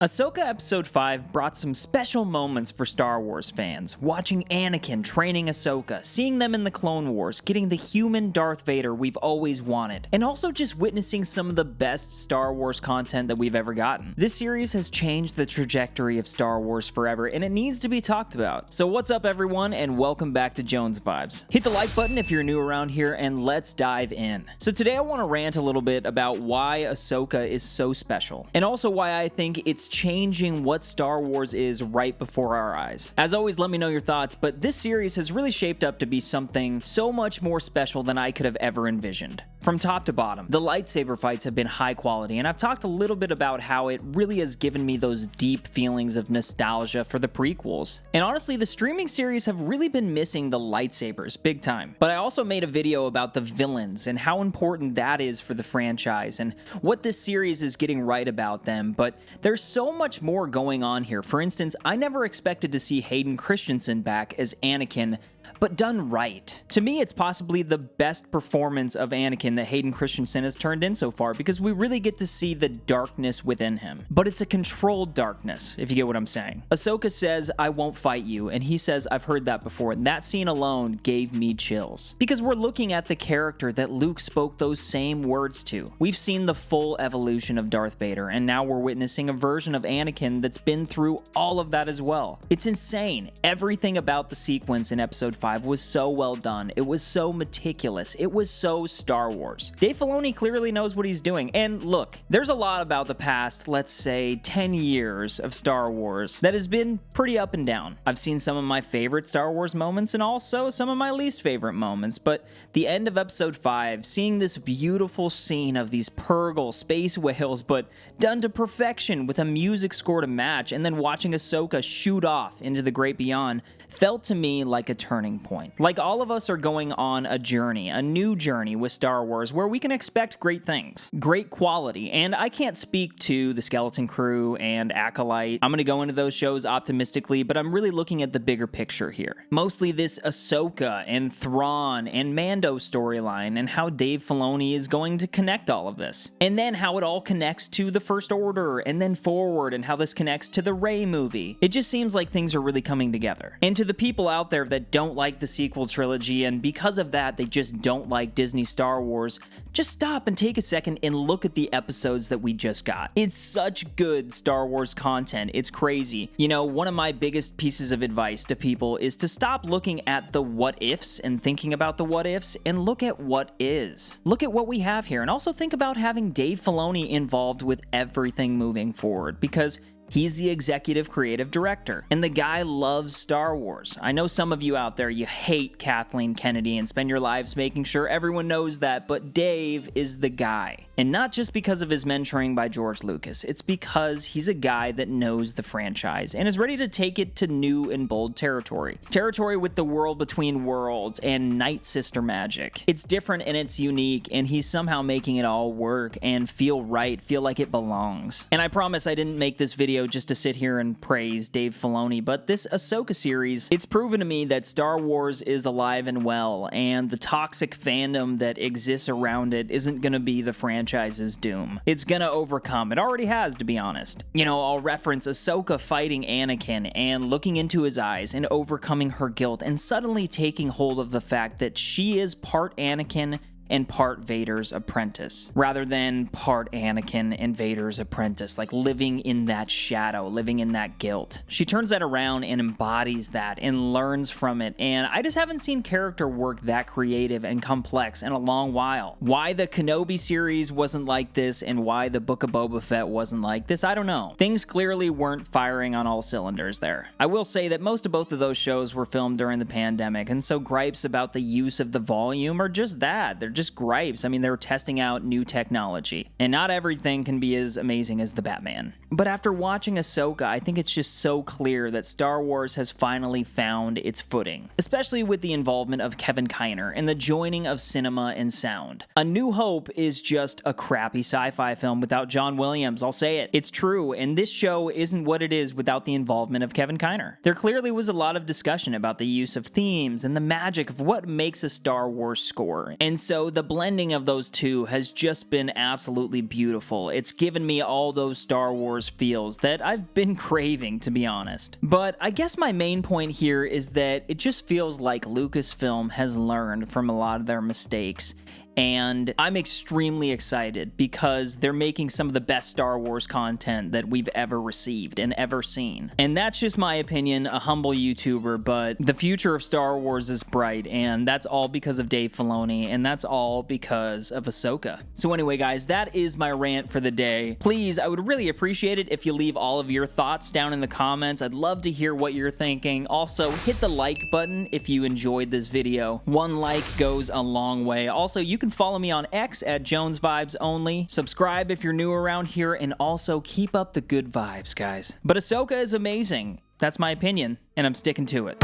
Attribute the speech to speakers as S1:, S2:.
S1: Ahsoka Episode 5 brought some special moments for Star Wars fans. Watching Anakin training Ahsoka, seeing them in the Clone Wars, getting the human Darth Vader we've always wanted, and also just witnessing some of the best Star Wars content that we've ever gotten. This series has changed the trajectory of Star Wars forever, and it needs to be talked about. So what's up everyone, and welcome back to Jones Vibes. Hit the like button if you're new around here, and let's dive in. So today I want to rant a little bit about why Ahsoka is so special, and also why I think it's changing what Star Wars is right before our eyes. As always, let me know your thoughts, but this series has really shaped up to be something so much more special than I could have ever envisioned. From top to bottom, the lightsaber fights have been high quality, and I've talked a little bit about how it really has given me those deep feelings of nostalgia for the prequels. And honestly, the streaming series have really been missing the lightsabers big time. But I also made a video about the villains and how important that is for the franchise and what this series is getting right about them, but there's so much more going on here. For instance, I never expected to see Hayden Christensen back as Anakin, but done right. To me, it's possibly the best performance of Anakin that Hayden Christensen has turned in so far, because we really get to see the darkness within him. But it's a controlled darkness, if you get what I'm saying. Ahsoka says, "I won't fight you," and he says, "I've heard that before," and that scene alone gave me chills. Because we're looking at the character that Luke spoke those same words to. We've seen the full evolution of Darth Vader, and now we're witnessing a version of Anakin that's been through all of that as well. It's insane. Everything about the sequence in Episode 5 was so well done. It was so meticulous. It was so Star Wars. Dave Filoni clearly knows what he's doing. And look, there's a lot about the past, let's say, 10 years of Star Wars that has been pretty up and down. I've seen some of my favorite Star Wars moments and also some of my least favorite moments, but the end of Episode 5, seeing this beautiful scene of these Purrgil space whales, but done to perfection with a music score to match, and then watching Ahsoka shoot off into the great beyond, felt to me like a turning point. Like all of us are going on a journey, a new journey with Star Wars where we can expect great things, great quality, and I can't speak to The Skeleton Crew and Acolyte. I'm gonna go into those shows optimistically, but I'm really looking at the bigger picture here. Mostly this Ahsoka and Thrawn and Mando storyline and how Dave Filoni is going to connect all of this. And then how it all connects to the First Order and then forward, and how this connects to the Rey movie. It just seems like things are really coming together. And to the people out there that don't like the sequel trilogy, and because of that they just don't like Disney Star Wars, just stop and take a second and look at the episodes that we just got. It's such good Star Wars content, it's crazy. You know, one of my biggest pieces of advice to people is to stop looking at the what ifs and thinking about the what ifs, and look at what is. Look at what we have here, and also think about having Dave Filoni involved with everything moving forward, because he's the executive creative director, and the guy loves Star Wars. I know some of you out there, you hate Kathleen Kennedy and spend your lives making sure everyone knows that, but Dave is the guy. And not just because of his mentoring by George Lucas, it's because he's a guy that knows the franchise and is ready to take it to new and bold territory. Territory with the world between worlds and Night Sister magic. It's different and it's unique, and he's somehow making it all work and feel right, feel like it belongs. And I promise I didn't make this video just to sit here and praise Dave Filoni, but this Ahsoka series, it's proven to me that Star Wars is alive and well, and the toxic fandom that exists around it isn't gonna be the franchise's doom. It's gonna overcome. It already has, to be honest. You know, I'll reference Ahsoka fighting Anakin and looking into his eyes and overcoming her guilt and suddenly taking hold of the fact that she is part Anakin and part Vader's apprentice, rather than part Anakin and Vader's apprentice, like living in that shadow, living in that guilt. She turns that around and embodies that and learns from it, and I just haven't seen character work that creative and complex in a long while. Why the Kenobi series wasn't like this and why the Book of Boba Fett wasn't like this, I don't know. Things clearly weren't firing on all cylinders there. I will say that most of both of those shows were filmed during the pandemic, and so gripes about the use of the volume are just that. They're just gripes. I mean, they were testing out new technology, and not everything can be as amazing as the Batman. But after watching Ahsoka, I think it's just so clear that Star Wars has finally found its footing, especially with the involvement of Kevin Kiner and the joining of cinema and sound. A New Hope is just a crappy sci-fi film without John Williams, I'll say it. It's true, and this show isn't what it is without the involvement of Kevin Kiner. There clearly was a lot of discussion about the use of themes and the magic of what makes a Star Wars score, and so So the blending of those two has just been absolutely beautiful. It's given me all those Star Wars feels that I've been craving, to be honest. But I guess my main point here is that it just feels like Lucasfilm has learned from a lot of their mistakes. And I'm extremely excited because they're making some of the best Star Wars content that we've ever received and ever seen. And that's just my opinion, a humble YouTuber, but the future of Star Wars is bright, and that's all because of Dave Filoni, and that's all because of Ahsoka. So anyway, guys, that is my rant for the day. Please, I would really appreciate it if you leave all of your thoughts down in the comments. I'd love to hear what you're thinking. Also, hit the like button if you enjoyed this video. One like goes a long way. Also, you can follow me on X at JonesVibesOnly. Subscribe if you're new around here, and also keep up the good vibes, guys. But Ahsoka is amazing. That's my opinion, and I'm sticking to it.